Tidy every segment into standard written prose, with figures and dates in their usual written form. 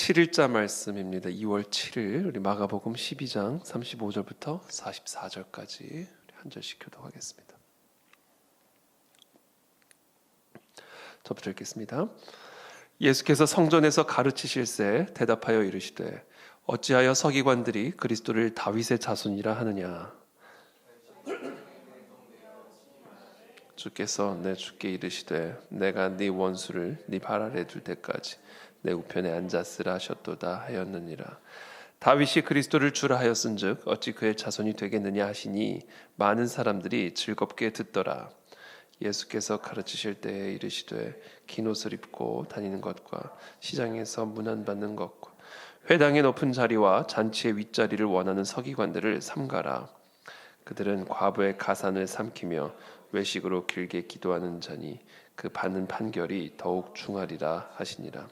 7일자 말씀입니다. 2월 7일 우리 마가복음 12장 35절부터 44절까지 한 절씩 교독하겠습니다. 저부터 읽겠습니다. 예수께서 성전에서 가르치실새 대답하여 이르시되 어찌하여 서기관들이 그리스도를 다윗의 자손이라 하느냐. 주께서 내 주께 이르시되 내가 네 원수를 네 발 아래 둘 때까지 내 우편에 앉았으라 하셨도다 하였느니라. 다윗이 그리스도를 주라 하였은즉 어찌 그의 자손이 되겠느냐 하시니 많은 사람들이 즐겁게 듣더라. 예수께서 가르치실 때에 이르시되 긴 옷을 입고 다니는 것과 시장에서 문안받는 것과 회당의 높은 자리와 잔치의 윗자리를 원하는 서기관들을 삼가라. 그들은 과부의 가산을 삼키며 외식으로 길게 기도하는 자니 그 받는 판결이 더욱 중하리라 하시니라.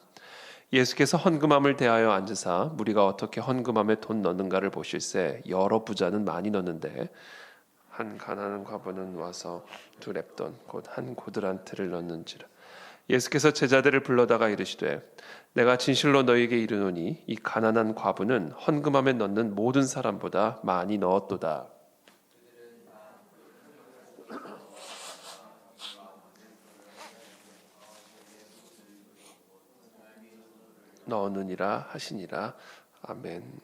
예수께서 헌금함을 대하여 앉으사 무리가 어떻게 헌금함에 돈 넣는가를 보실새 여러 부자는 많이 넣는데 한 가난한 과부는 와서 두 렙돈 곧 한 고드란트를 넣는지라. 예수께서 제자들을 불러다가 이르시되 내가 진실로 너희에게 이르노니 이 가난한 과부는 헌금함에 넣는 모든 사람보다 많이 넣었도다. 넣느니라 하시니라. 아멘.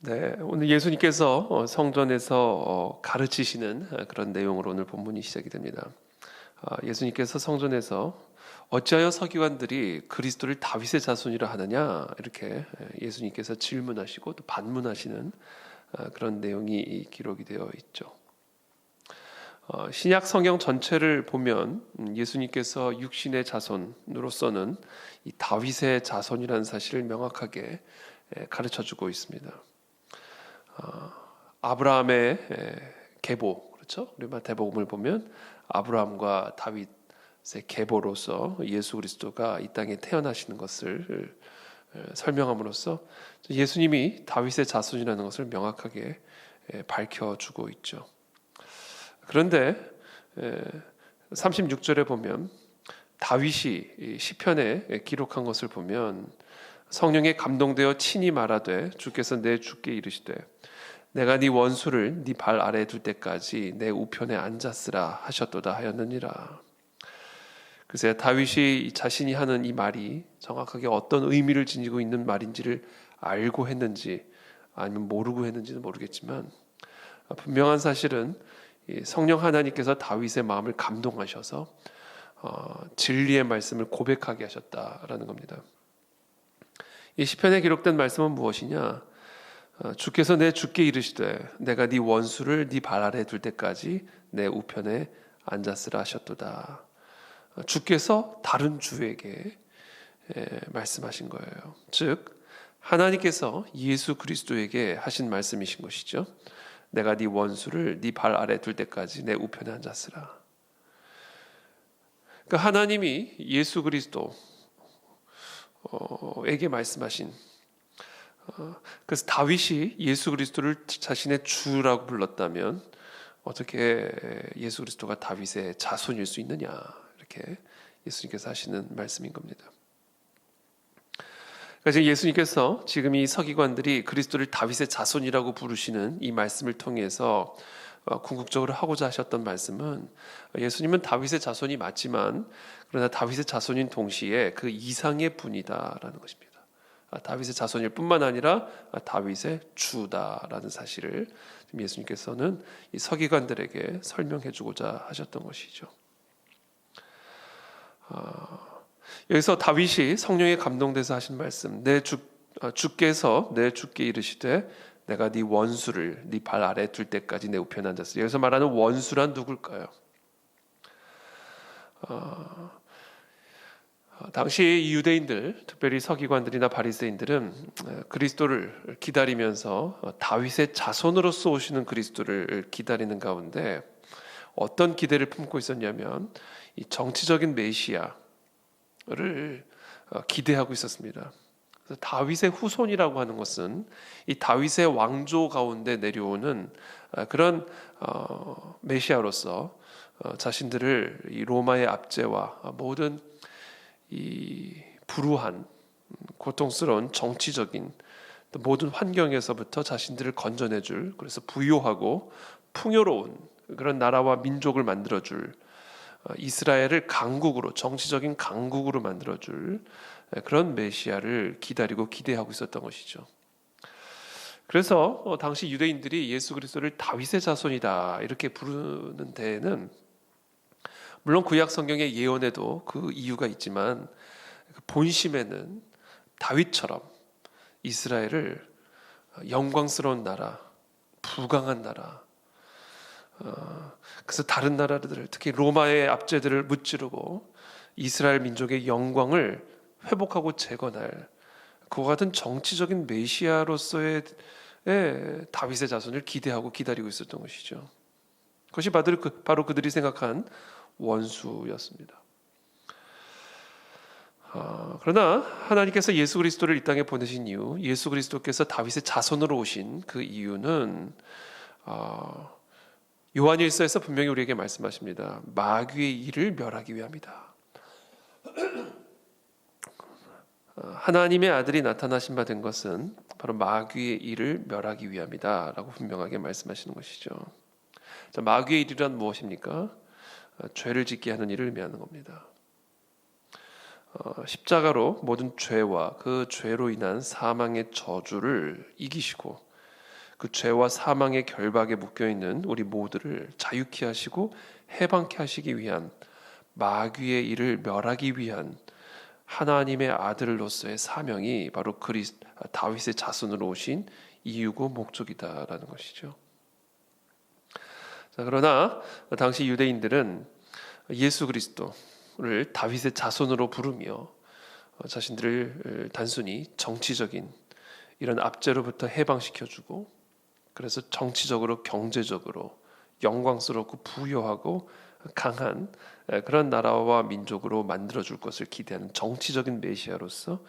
네, 오늘 예수님께서 성전에서 가르치시는 그런 내용으로 오늘 본문이 시작이 됩니다. 예수님께서 성전에서 어찌하여 서기관들이 그리스도를 다윗의 자손이라 하느냐 이렇게 예수님께서 질문하시고 또 반문하시는 그런 내용이 기록이 되어 있죠. 신약 성경 전체를 보면 예수님께서 육신의 자손으로서는 이 다윗의 자손이라는 사실을 명확하게 가르쳐주고 있습니다. 아브라함의 계보, 그렇죠? 우리 마태복음을 보면 아브라함과 다윗의 계보로서 예수 그리스도가 이 땅에 태어나시는 것을 설명함으로써 예수님이 다윗의 자손이라는 것을 명확하게 밝혀주고 있죠. 그런데 36절에 보면 다윗이 시편에 기록한 것을 보면 성령에 감동되어 친히 말하되 주께서 내 주께 이르시되 내가 네 원수를 네 발 아래에 둘 때까지 내 우편에 앉았으라 하셨도다 하였느니라. 글쎄 다윗이 자신이 하는 이 말이 정확하게 어떤 의미를 지니고 있는 말인지를 알고 했는지 아니면 모르고 했는지는 모르겠지만 분명한 사실은 성령 하나님께서 다윗의 마음을 감동하셔서 진리의 말씀을 고백하게 하셨다라는 겁니다. 이 시편에 기록된 말씀은 무엇이냐? 주께서 내 주께 이르시되 내가 네 원수를 네 발 아래 둘 때까지 내 우편에 앉았으라 하셨도다. 주께서 다른 주에게 말씀하신 거예요. 즉 하나님께서 예수 그리스도에게 하신 말씀이신 것이죠. 내가 네 원수를 네 발 아래 둘 때까지 내 우편에 앉았으라. 그러니까 하나님이 예수 그리스도에게 말씀하신 그래서 다윗이 예수 그리스도를 자신의 주라고 불렀다면 어떻게 예수 그리스도가 다윗의 자손일 수 있느냐 이렇게 예수님께서 하시는 말씀인 겁니다. 그래서 예수님께서 지금 이 서기관들이 그리스도를 다윗의 자손이라고 부르시는 이 말씀을 통해서 궁극적으로 하고자 하셨던 말씀은 예수님은 다윗의 자손이 맞지만 그러나 다윗의 자손인 동시에 그 이상의 분이다라는 것입니다. 다윗의 자손일 뿐만 아니라 다윗의 주다라는 사실을 예수님께서는 이 서기관들에게 설명해 주고자 하셨던 것이죠. 여기서 다윗이 성령에 감동돼서 하신 말씀, 주께서 내 주께 이르시되 내가 네 원수를 네 발 아래 둘 때까지 내 우편에 앉았으리. 여기서 말하는 원수란 누굴까요? 당시 유대인들, 특별히 서기관들이나 바리새인들은 그리스도를 기다리면서 다윗의 자손으로서 오시는 그리스도를 기다리는 가운데 어떤 기대를 품고 있었냐면 이 정치적인 메시아를 기대하고 있었습니다. 그래서 다윗의 후손이라고 하는 것은 이 다윗의 왕조 가운데 내려오는 그런 메시아로서 자신들을 이 로마의 압제와 모든 이 불우한 고통스러운 정치적인 또 모든 환경에서부터 자신들을 건져내줄, 그래서 부유하고 풍요로운 그런 나라와 민족을 만들어줄, 이스라엘을 강국으로, 정치적인 강국으로 만들어줄 그런 메시아를 기다리고 기대하고 있었던 것이죠. 그래서 당시 유대인들이 예수 그리스도를 다윗의 자손이다 이렇게 부르는 데에는 물론 구약 성경의 예언에도 그 이유가 있지만 본심에는 다윗처럼 이스라엘을 영광스러운 나라, 부강한 나라, 그래서 다른 나라들, 특히 로마의 압제들을 무찌르고 이스라엘 민족의 영광을 회복하고 재건할 그와 같은 정치적인 메시아로서의 다윗의 자손을 기대하고 기다리고 있었던 것이죠. 그것이 바로 그들이 생각한 원수였습니다. 그러나 하나님께서 예수 그리스도를 이 땅에 보내신 이유, 예수 그리스도께서 다윗의 자손으로 오신 그 이유는 요한일서에서 분명히 우리에게 말씀하십니다. 마귀의 일을 멸하기 위함이다. 하나님의 아들이 나타나신 바 된 것은 바로 마귀의 일을 멸하기 위함이다 라고 분명하게 말씀하시는 것이죠. 자, 마귀의 일이란 무엇입니까? 죄를 짓게 하는 일을 의미하는 겁니다. 십자가로 모든 죄와 그 죄로 인한 사망의 저주를 이기시고 그 죄와 사망의 결박에 묶여있는 우리 모두를 자유케 하시고 해방케 하시기 위한 마귀의 일을 멸하기 위한 하나님의 아들로서의 사명이 바로 다윗의 자손으로 오신 이유고 목적이다라는 것이죠. 자, 그러나 당시 유대인들은 예수 그리스도를 다윗의 자손으로 부르며 자신들을 단순히 정치적인 이런 압제로부터 해방시켜주고 그래서 정치적으로 경제적으로 영광스럽고 부유하고 강한 그런 나라와 민족으로 만들어줄 것을 기대하는 정치적인 메시아로서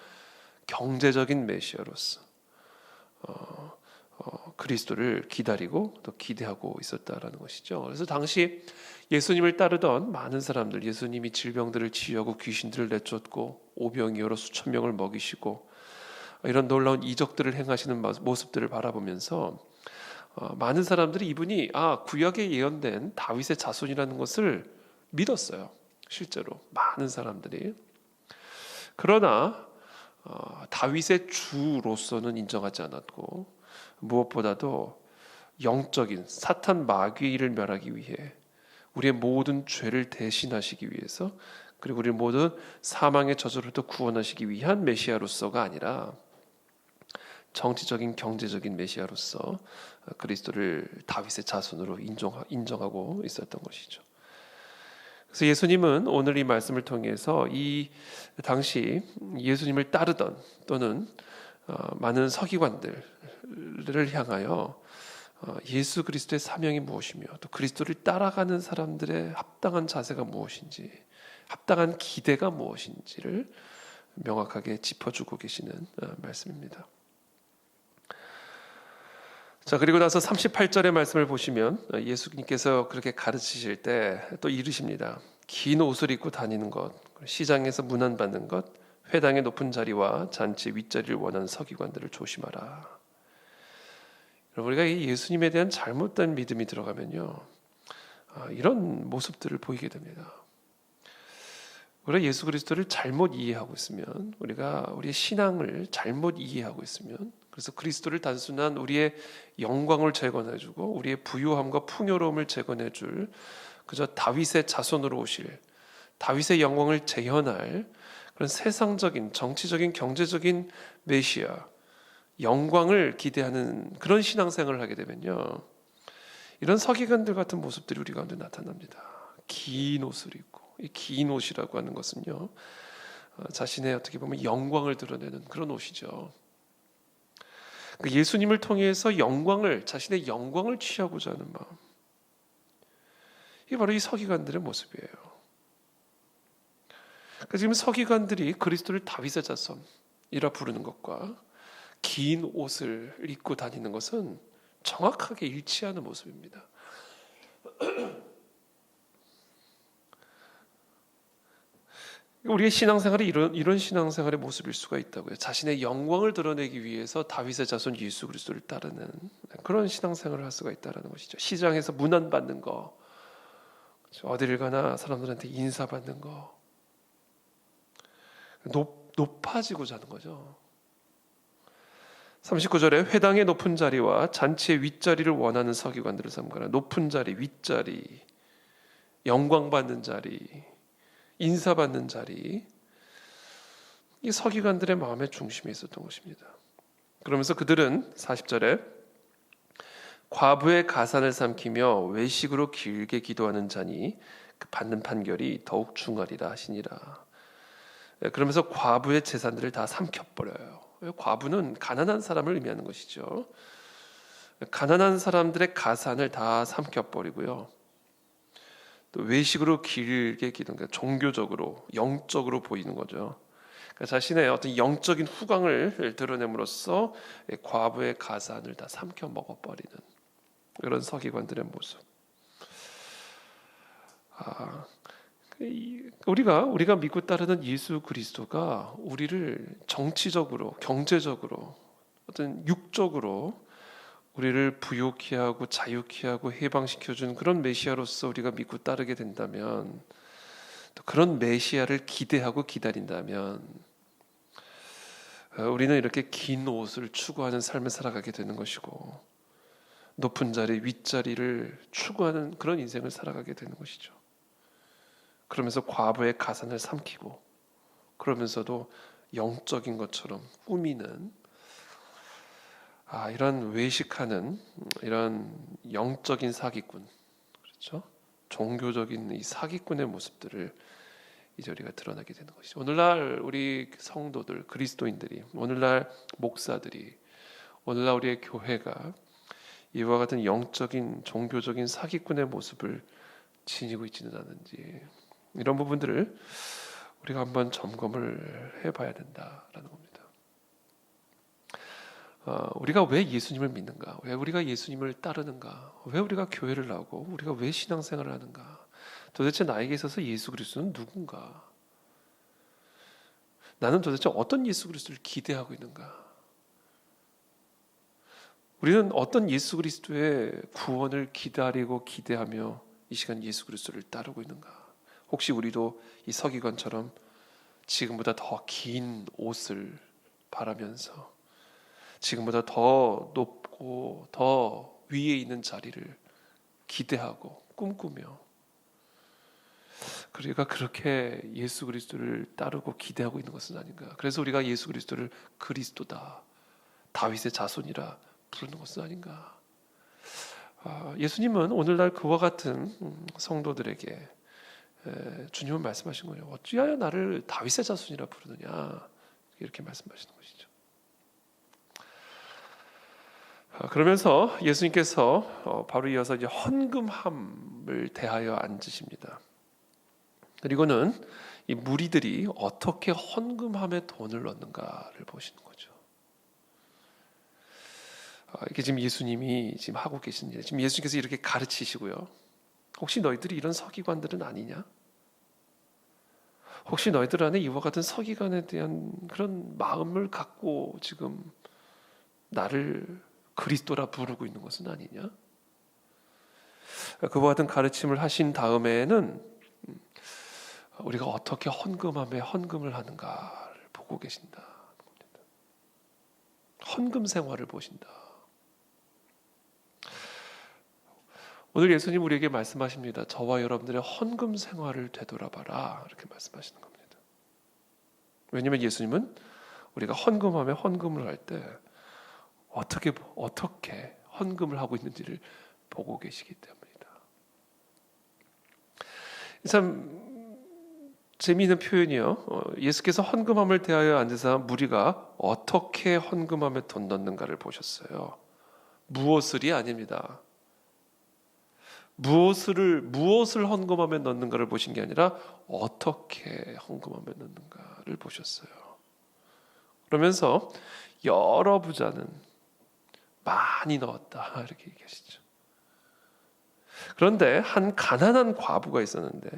경제적인 메시아로서 그리스도를 기다리고 또 기대하고 있었다라는 것이죠. 그래서 당시 예수님을 따르던 많은 사람들, 예수님이 질병들을 치유하고 귀신들을 내쫓고 오병이어로 수천 명을 먹이시고 이런 놀라운 이적들을 행하시는 모습들을 바라보면서 많은 사람들이 이분이 구약에 예언된 다윗의 자손이라는 것을 믿었어요. 실제로 많은 사람들이. 그러나 다윗의 주로서는 인정하지 않았고 무엇보다도 영적인 사탄 마귀의 일을 멸하기 위해 우리의 모든 죄를 대신하시기 위해서 그리고 우리 모든 사망의 저주로부터 구원하시기 위한 메시아로서가 아니라 정치적인 경제적인 메시아로서 그리스도를 다윗의 자손으로 인정하고 있었던 것이죠. 그래서 예수님은 오늘 이 말씀을 통해서 이 당시 예수님을 따르던 또는 많은 서기관들을 향하여 예수 그리스도의 사명이 무엇이며 또 그리스도를 따라가는 사람들의 합당한 자세가 무엇인지 합당한 기대가 무엇인지를 명확하게 짚어주고 계시는 말씀입니다. 자, 그리고 나서 38절의 말씀을 보시면 예수님께서 그렇게 가르치실 때 또 이르십니다. 긴 옷을 입고 다니는 것, 시장에서 문안받는 것, 회당의 높은 자리와 잔치 윗자리를 원하는 서기관들을 조심하라. 여러분, 우리가 이 예수님에 대한 잘못된 믿음이 들어가면요, 이런 모습들을 보이게 됩니다. 우리가 예수 그리스도를 잘못 이해하고 있으면, 우리가 우리의 신앙을 잘못 이해하고 있으면, 그래서 그리스도를 단순한 우리의 영광을 재건해주고 우리의 부유함과 풍요로움을 재건해줄 그저 다윗의 자손으로 오실 다윗의 영광을 재현할 그런 세상적인 정치적인 경제적인 메시아 영광을 기대하는 그런 신앙생활을 하게 되면요, 이런 서기관들 같은 모습들이 우리 가운데 나타납니다. 긴 옷을 입고, 이 긴 옷이라고 하는 것은요, 자신의 어떻게 보면 영광을 드러내는 그런 옷이죠. 예수님을 통해서 자신의 영광을 취하고자 하는 마음, 이게 바로 이 서기관들의 모습이에요. 지금 서기관들이 그리스도를 다윗의 자손이라 부르는 것과 긴 옷을 입고 다니는 것은 정확하게 일치하는 모습입니다. 우리의 신앙생활이 이런 신앙생활의 모습일 수가 있다고요. 자신의 영광을 드러내기 위해서 다윗의 자손 예수 그리스도를 따르는 그런 신앙생활을 할 수가 있다는 것이죠. 시장에서 문안받는 거, 어디를 가나 사람들한테 인사받는 거, 높아지고자 하는 거죠. 39절에 회당의 높은 자리와 잔치의 윗자리를 원하는 서기관들을 삼가라. 높은 자리, 윗자리, 영광받는 자리, 인사받는 자리, 이 서기관들의 마음의 중심에 있었던 것입니다. 그러면서 그들은 40절에 과부의 가산을 삼키며 외식으로 길게 기도하는 자니 그 받는 판결이 더욱 중하리라 하시니라. 그러면서 과부의 재산들을 다 삼켜버려요. 과부는 가난한 사람을 의미하는 것이죠. 가난한 사람들의 가산을 다 삼켜버리고요. 또 외식으로 길게 기도하는, 그러니까 종교적으로, 영적으로 보이는 거죠. 그러니까 자신의 어떤 영적인 후광을 드러냄으로써 과부의 가산을 다 삼켜 먹어버리는 그런 서기관들의 모습. 우리가 믿고 따르는 예수 그리스도가 우리를 정치적으로, 경제적으로, 어떤 육적으로 우리를 부욕케 하고 자유케 하고 해방시켜준 그런 메시아로서 우리가 믿고 따르게 된다면, 또 그런 메시아를 기대하고 기다린다면 우리는 이렇게 긴 옷을 추구하는 삶을 살아가게 되는 것이고, 높은 자리, 윗자리를 추구하는 그런 인생을 살아가게 되는 것이죠. 그러면서 과부의 가산을 삼키고, 그러면서도 영적인 것처럼 꾸미는 이런 외식하는 이런 영적인 사기꾼, 그렇죠? 종교적인 이 사기꾼의 모습들을 이제 우리가 드러나게 되는 것이죠. 오늘날 우리 성도들, 그리스도인들이, 오늘날 목사들이, 오늘날 우리의 교회가 이와 같은 영적인 종교적인 사기꾼의 모습을 지니고 있지는 않은지, 이런 부분들을 우리가 한번 점검을 해봐야 된다라는 겁니다. 우리가 왜 예수님을 믿는가? 왜 우리가 예수님을 따르는가? 왜 우리가 교회를 나오고 우리가 왜 신앙생활을 하는가? 도대체 나에게 있어서 예수 그리스도는 누군가? 나는 도대체 어떤 예수 그리스도를 기대하고 있는가? 우리는 어떤 예수 그리스도의 구원을 기다리고 기대하며 이 시간 예수 그리스도를 따르고 있는가? 혹시 우리도 이 서기관처럼 지금보다 더 긴 옷을 바라면서, 지금보다 더 높고 더 위에 있는 자리를 기대하고 꿈꾸며, 우리가 그렇게 예수 그리스도를 따르고 기대하고 있는 것은 아닌가? 그래서 우리가 예수 그리스도를 그리스도다, 다윗의 자손이라 부르는 것은 아닌가? 예수님은 오늘날 그와 같은 성도들에게 주님은 말씀하신 거예요. 어찌하여 나를 다윗의 자손이라 부르느냐, 이렇게 말씀하시는 것이죠. 그러면서 예수님께서 바로 이어서 이제 헌금함을 대하여 앉으십니다. 그리고는 이 무리들이 어떻게 헌금함에 돈을 넣는가를 보시는 거죠. 이게 지금 예수님이 지금 하고 계신 일, 지금 예수님께서 이렇게 가르치시고요. 혹시 너희들이 이런 서기관들은 아니냐? 혹시 너희들 안에 이와 같은 서기관에 대한 그런 마음을 갖고 지금 나를 그리스도라 부르고 있는 것은 아니냐? 그와 같은 가르침을 하신 다음에는 우리가 어떻게 헌금함에 헌금을 하는가를 보고 계신다. 헌금 생활을 보신다. 오늘 예수님 우리에게 말씀하십니다. 저와 여러분들의 헌금 생활을 되돌아봐라, 이렇게 말씀하시는 겁니다. 왜냐하면 예수님은 우리가 헌금함에 헌금을 할 때 어떻게 헌금을 하고 있는지를 보고 계시기 때문이다. 참 재미있는 표현이요. 예수께서 헌금함을 대하여 앉으사 무리가 어떻게 헌금함에 돈 넣는가를 보셨어요. 무엇을이 아닙니다. 무엇을 헌금함에 넣는가를 보신 게 아니라 어떻게 헌금함에 넣는가를 보셨어요. 그러면서 여러 부자는 많이 넣었다, 이렇게 얘기하시죠. 그런데 한 가난한 과부가 있었는데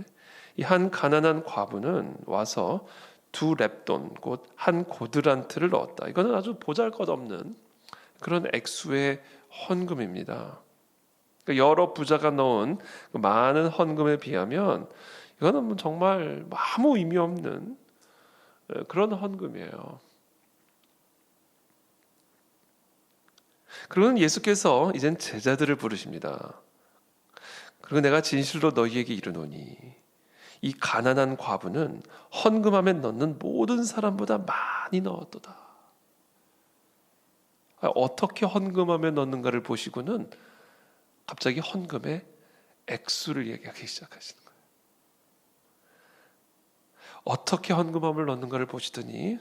이 한 가난한 과부는 와서 2렙돈 곧 한 고드란트를 넣었다. 이거는 아주 보잘것없는 그런 액수의 헌금입니다. 그러니까 여러 부자가 넣은 그 많은 헌금에 비하면 이거는 뭐 정말 아무 의미 없는 그런 헌금이에요. 그러면 예수께서 이젠 제자들을 부르십니다. 그리고 내가 진실로 너희에게 이르노니 이 가난한 과부는 헌금함에 넣는 모든 사람보다 많이 넣었도다. 어떻게 헌금함에 넣는가를 보시고는 갑자기 헌금의 액수를 얘기하기 시작하시는 거예요. 어떻게 헌금함을 넣는가를 보시더니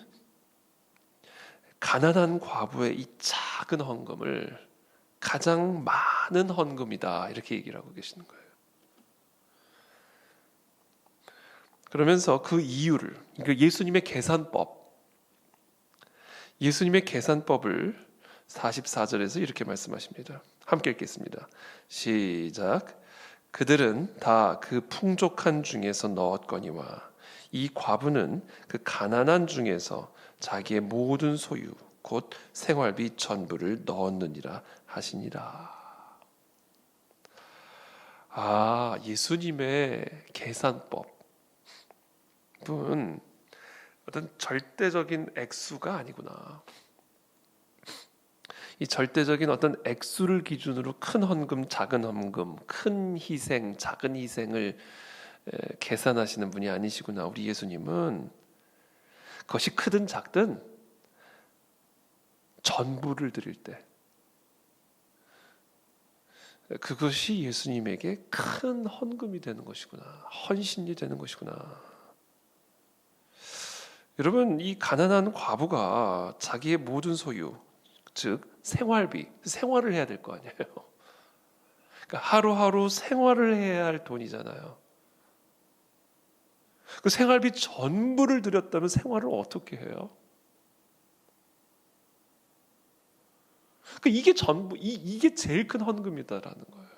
가난한 과부의 이 작은 헌금을 가장 많은 헌금이다 이렇게 얘기를 하고 계시는 거예요. 그러면서 그 이유를, 그러니까 예수님의 계산법을 44절에서 이렇게 말씀하십니다. 함께 읽겠습니다. 시작. 그들은 다 그 풍족한 중에서 넣었거니와 이 과부는 그 가난한 중에서 자기의 모든 소유 곧 생활비 전부를 넣었느니라 하시니라. 예수님의 계산법은 어떤 절대적인 액수가 아니구나. 이 절대적인 어떤 액수를 기준으로 큰 헌금, 작은 헌금, 큰 희생, 작은 희생을 계산하시는 분이 아니시구나. 우리 예수님은 그것이 크든 작든 전부를 드릴 때 그것이 예수님에게 큰 헌금이 되는 것이구나. 헌신이 되는 것이구나. 여러분, 이 가난한 과부가 자기의 모든 소유, 즉 생활비, 생활을 해야 될 거 아니에요. 그러니까 하루하루 생활을 해야 할 돈이잖아요. 그 생활비 전부를 들였다면 생활을 어떻게 해요? 이게 전부, 이게 제일 큰 헌금이다라는 거예요.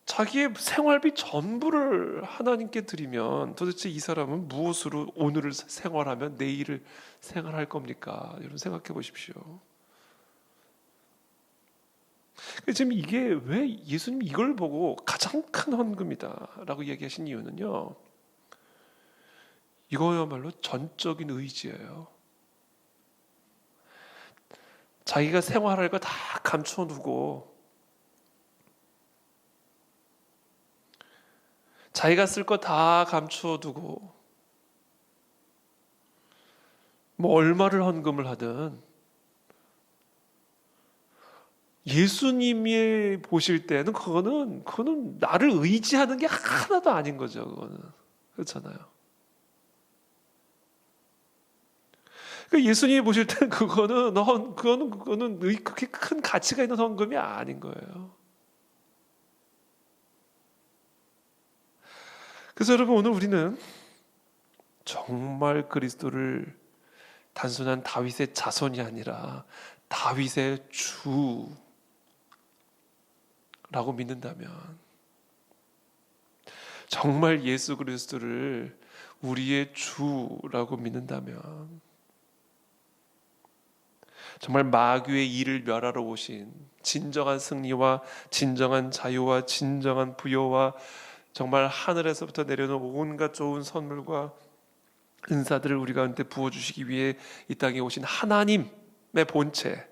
자기의 생활비 전부를 하나님께 드리면 도대체 이 사람은 무엇으로 오늘을 생활하면 내일을 생활할 겁니까? 여러분 생각해 보십시오. 지금 이게 왜 예수님 이걸 보고 가장 큰 헌금이다라고 얘기하신 이유는요. 이거야말로 전적인 의지예요. 자기가 생활할 거 다 감춰두고 자기가 쓸 거 다 감추어두고 뭐 얼마를 헌금을 하든 예수님이 보실 때는 그거는 나를 의지하는 게 하나도 아닌 거죠. 그거는 그렇잖아요. 예수님이 보실 때는 그거는 그렇게 큰 가치가 있는 헌금이 아닌 거예요. 그래서 여러분 오늘 우리는 정말 그리스도를 단순한 다윗의 자손이 아니라 다윗의 주라고 믿는다면, 정말 예수 그리스도를 우리의 주라고 믿는다면, 정말 마귀의 일을 멸하러 오신 진정한 승리와 진정한 자유와 진정한 부요와 정말 하늘에서부터 내려오는 온갖 좋은 선물과 은사들을 우리 가운데 부어주시기 위해 이 땅에 오신 하나님의 본체,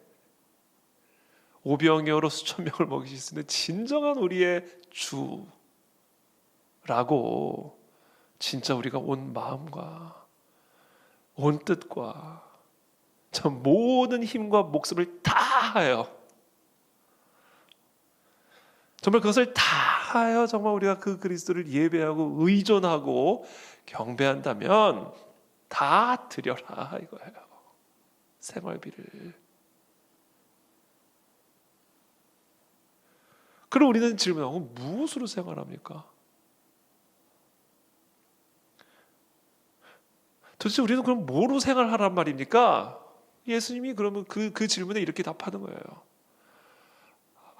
오병이어로 수천 명을 먹이실 수 있는 진정한 우리의 주라고 진짜 우리가 온 마음과 온 뜻과 저 모든 힘과 목숨을 다하여 정말 그것을 다하여 정말 우리가 그 그리스도를 예배하고 의존하고 경배한다면 다 드려라 이거예요. 생활비를. 그럼 우리는 질문하고 무엇으로 생활합니까? 도대체 우리는 그럼 뭐로 생활하란 말입니까? 예수님이 그러면 그 질문에 이렇게 답하는 거예요.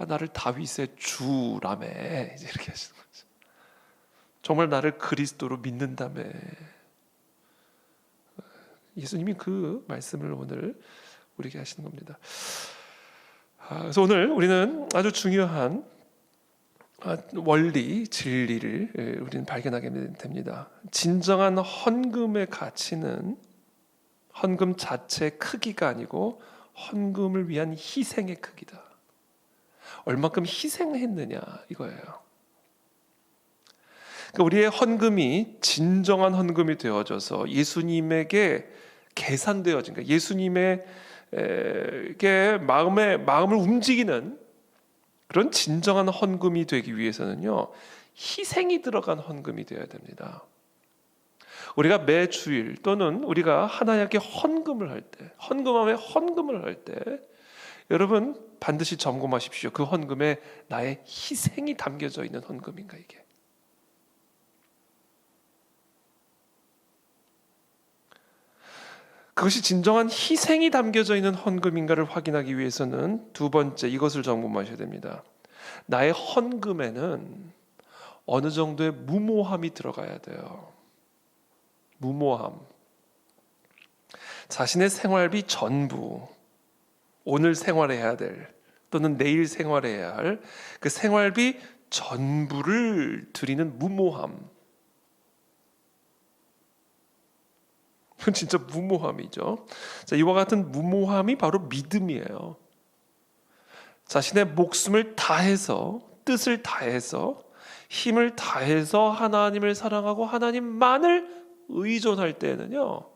나를 다윗의 주라며 이제 이렇게 하시는 거죠. 정말 나를 그리스도로 믿는다며. 예수님이 그 말씀을 오늘 우리에게 하시는 겁니다. 그래서 오늘 우리는 아주 중요한 원리, 진리를 우리는 발견하게 됩니다. 진정한 헌금의 가치는 헌금 자체의 크기가 아니고 헌금을 위한 희생의 크기다. 얼마큼 희생했느냐 이거예요. 그러니까 우리의 헌금이 진정한 헌금이 되어져서 예수님에게 계산되어진, 그러니까 예수님에게 마음을 움직이는 그런 진정한 헌금이 되기 위해서는요, 희생이 들어간 헌금이 되어야 됩니다. 우리가 매 주일 또는 우리가 하나님께 헌금을 할 때, 헌금을 할 때, 여러분 반드시 점검하십시오. 그 헌금에 나의 희생이 담겨져 있는 헌금인가 이게. 그것이 진정한 희생이 담겨져 있는 헌금인가를 확인하기 위해서는 두 번째 이것을 점검하셔야 됩니다. 나의 헌금에는 어느 정도의 무모함이 들어가야 돼요. 무모함. 자신의 생활비 전부, 오늘 생활해야 될 또는 내일 생활해야 할 그 생활비 전부를 드리는 무모함. 진짜 무모함이죠. 자, 이와 같은 무모함이 바로 믿음이에요. 자신의 목숨을 다해서, 뜻을 다해서, 힘을 다해서 하나님을 사랑하고 하나님만을 의존할 때는요,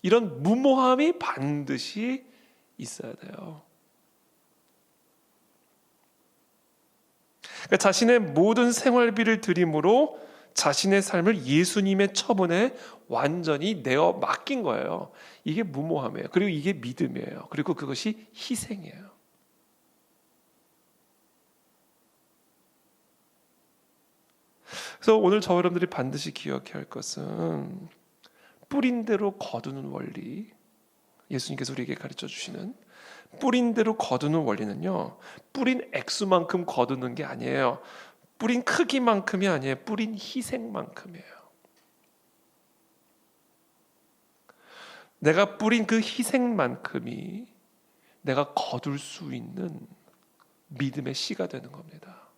이런 무모함이 반드시 있어야 돼요. 그러니까 자신의 모든 생활비를 드림으로 자신의 삶을 예수님의 처분에 완전히 내어 맡긴 거예요. 이게 무모함이에요. 그리고 이게 믿음이에요. 그리고 그것이 희생이에요. 그래서 오늘 저 여러분들이 반드시 기억해야 할 것은 뿌린 대로 거두는 원리, 예수님께서 우리에게 가르쳐 주시는 뿌린 대로 거두는 원리는요, 뿌린 액수만큼 거두는 게 아니에요. 뿌린 크기만큼이 아니에요. 뿌린 희생만큼이에요. 내가 뿌린 그 희생만큼이 내가 거둘 수 있는 믿음의 씨가 되는 겁니다.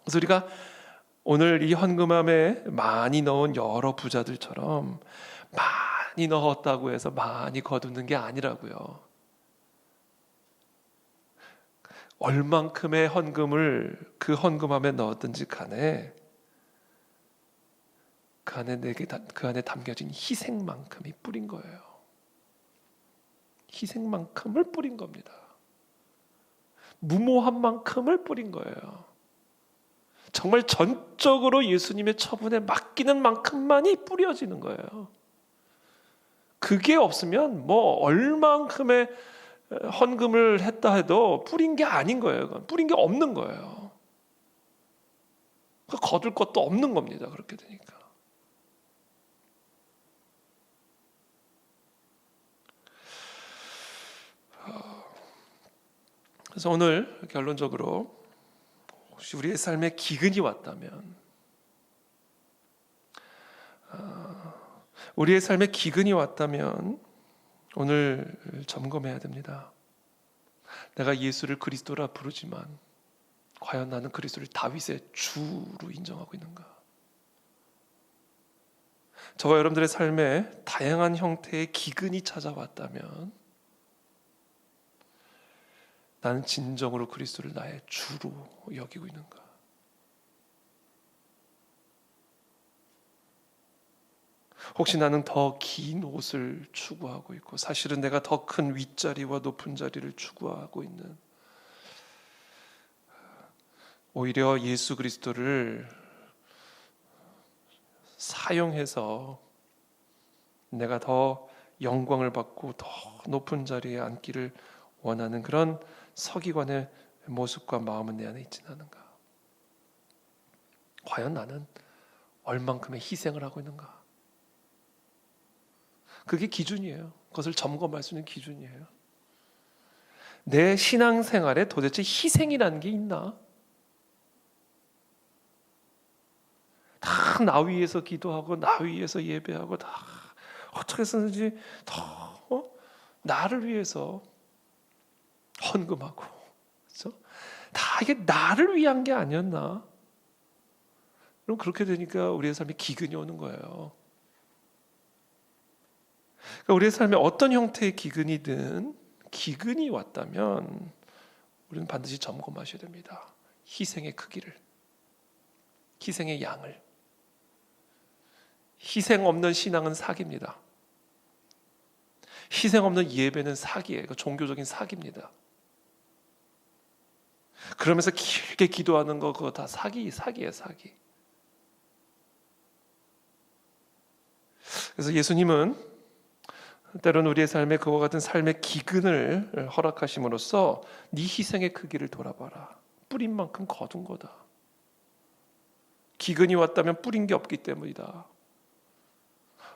그래서 우리가 오늘 이 헌금함에 많이 넣은 여러 부자들처럼 많이 넣었다고 해서 많이 거두는 게 아니라고요. 얼만큼의 헌금을 그 헌금함에 넣었든지 간에 그 안에 담겨진 희생만큼이 뿌린 거예요. 희생만큼을 뿌린 겁니다. 무모한 만큼을 뿌린 거예요. 정말 전적으로 예수님의 처분에 맡기는 만큼만이 뿌려지는 거예요. 그게 없으면 뭐 얼만큼의 헌금을 했다 해도 뿌린 게 아닌 거예요. 뿌린 게 없는 거예요. 거둘 것도 없는 겁니다. 그렇게 되니까. 그래서 오늘 결론적으로 혹시 우리의 삶에 기근이 왔다면, 우리의 삶에 기근이 왔다면 오늘 점검해야 됩니다. 내가 예수를 그리스도라 부르지만 과연 나는 그리스도를 다윗의 주로 인정하고 있는가? 저와 여러분들의 삶에 다양한 형태의 기근이 찾아왔다면 나는 진정으로 그리스도를 나의 주로 여기고 있는가? 혹시 나는 더 긴 옷을 추구하고 있고 사실은 내가 더 큰 윗자리와 높은 자리를 추구하고 있는, 오히려 예수 그리스도를 사용해서 내가 더 영광을 받고 더 높은 자리에 앉기를 원하는 그런 서기관의 모습과 마음은 내 안에 있지는 않은가? 과연 나는 얼만큼의 희생을 하고 있는가? 그게 기준이에요. 그것을 점검할 수 있는 기준이에요. 내 신앙생활에 도대체 희생이라는 게 있나? 다 나 위해서 기도하고 나 위해서 예배하고 다 어떻게 해서든지 더 나를 위해서 헌금하고, 그렇죠? 다 이게 나를 위한 게 아니었나? 그럼 그렇게 되니까 우리의 삶에 기근이 오는 거예요. 그러니까 우리의 삶에 어떤 형태의 기근이든 기근이 왔다면 우리는 반드시 점검하셔야 됩니다. 희생의 크기를, 희생의 양을. 희생 없는 신앙은 사기입니다. 희생 없는 예배는 사기예요. 종교적인 사기입니다. 그러면서 길게 기도하는 거 그거 다 사기예요, 사기. 그래서 예수님은 때로는 우리의 삶에 그와 같은 삶의 기근을 허락하심으로써 네 희생의 크기를 돌아봐라. 뿌린 만큼 거둔 거다. 기근이 왔다면 뿌린 게 없기 때문이다.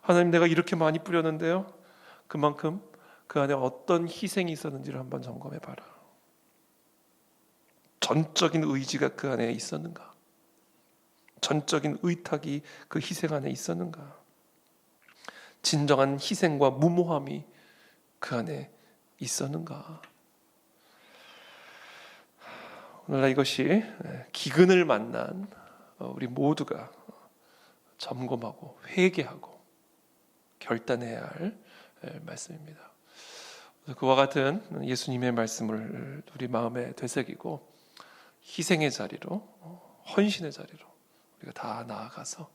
하나님, 내가 이렇게 많이 뿌렸는데요, 그만큼 그 안에 어떤 희생이 있었는지를 한번 점검해 봐라. 전적인 의지가 그 안에 있었는가? 전적인 의탁이 그 희생 안에 있었는가? 진정한 희생과 무모함이 그 안에 있었는가? 오늘날 이것이 기근을 만난 우리 모두가 점검하고 회개하고 결단해야 할 말씀입니다. 그와 같은 예수님의 말씀을 우리 마음에 되새기고 희생의 자리로, 헌신의 자리로 우리가 다 나아가서,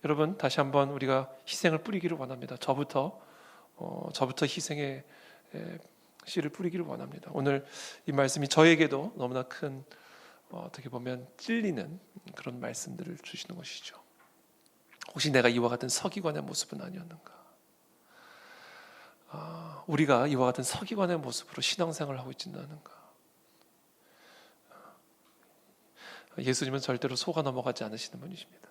여러분 다시 한번 우리가 희생을 뿌리기를 원합니다. 저부터 희생의 씨를 뿌리기를 원합니다. 오늘 이 말씀이 저에게도 너무나 큰 어떻게 보면 찔리는 그런 말씀들을 주시는 것이죠. 혹시 내가 이와 같은 서기관의 모습은 아니었는가? 우리가 이와 같은 서기관의 모습으로 신앙생활을 하고 있지는 않은가? 예수님은 절대로 속아 넘어가지 않으시는 분이십니다.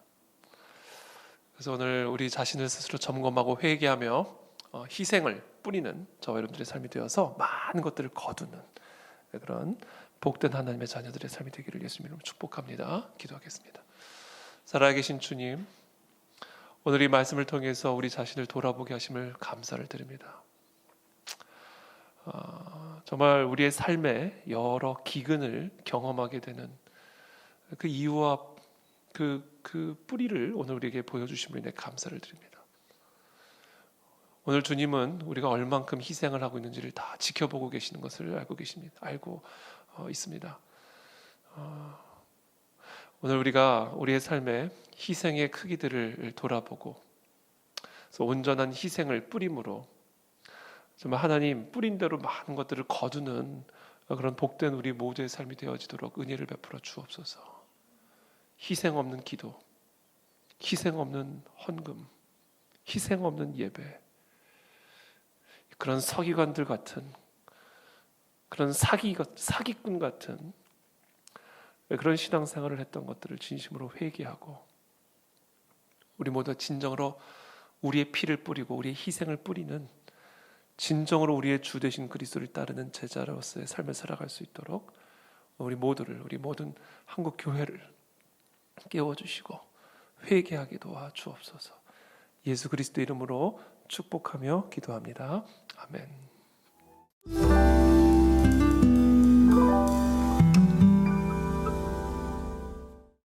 그래서 오늘 우리 자신을 스스로 점검하고 회개하며 희생을 뿌리는 저와 여러분들의 삶이 되어서 많은 것들을 거두는 그런 복된 하나님의 자녀들의 삶이 되기를 예수님 이름으로 축복합니다. 기도하겠습니다. 살아계신 주님, 오늘 이 말씀을 통해서 우리 자신을 돌아보게 하심을 감사를 드립니다. 정말 우리의 삶에 여러 기근을 경험하게 되는 그 이유와 그 뿌리를 오늘 우리에게 보여주심으로 인해 감사를 드립니다. 오늘 주님은 우리가 얼만큼 희생을 하고 있는지를 다 지켜보고 계시는 것을 알고 계십니다. 알고 있습니다. 오늘 우리가 우리의 삶에 희생의 크기들을 돌아보고, 그래서 온전한 희생을 뿌림으로 정말 하나님 뿌린 대로 많은 것들을 거두는 그런 복된 우리 모두의 삶이 되어지도록 은혜를 베풀어 주옵소서. 희생 없는 기도, 희생 없는 헌금, 희생 없는 예배, 그런 서기관들 같은, 그런 사기꾼 같은 그런 신앙생활을 했던 것들을 진심으로 회개하고, 우리 모두 진정으로 우리의 피를 뿌리고 우리의 희생을 뿌리는, 진정으로 우리의 주 되신 그리스도를 따르는 제자로서의 삶을 살아갈 수 있도록 우리 모두를, 우리 모든 한국 교회를 깨워주시고 회개하게 도와주옵소서. 예수 그리스도 이름으로 축복하며 기도합니다. 아멘.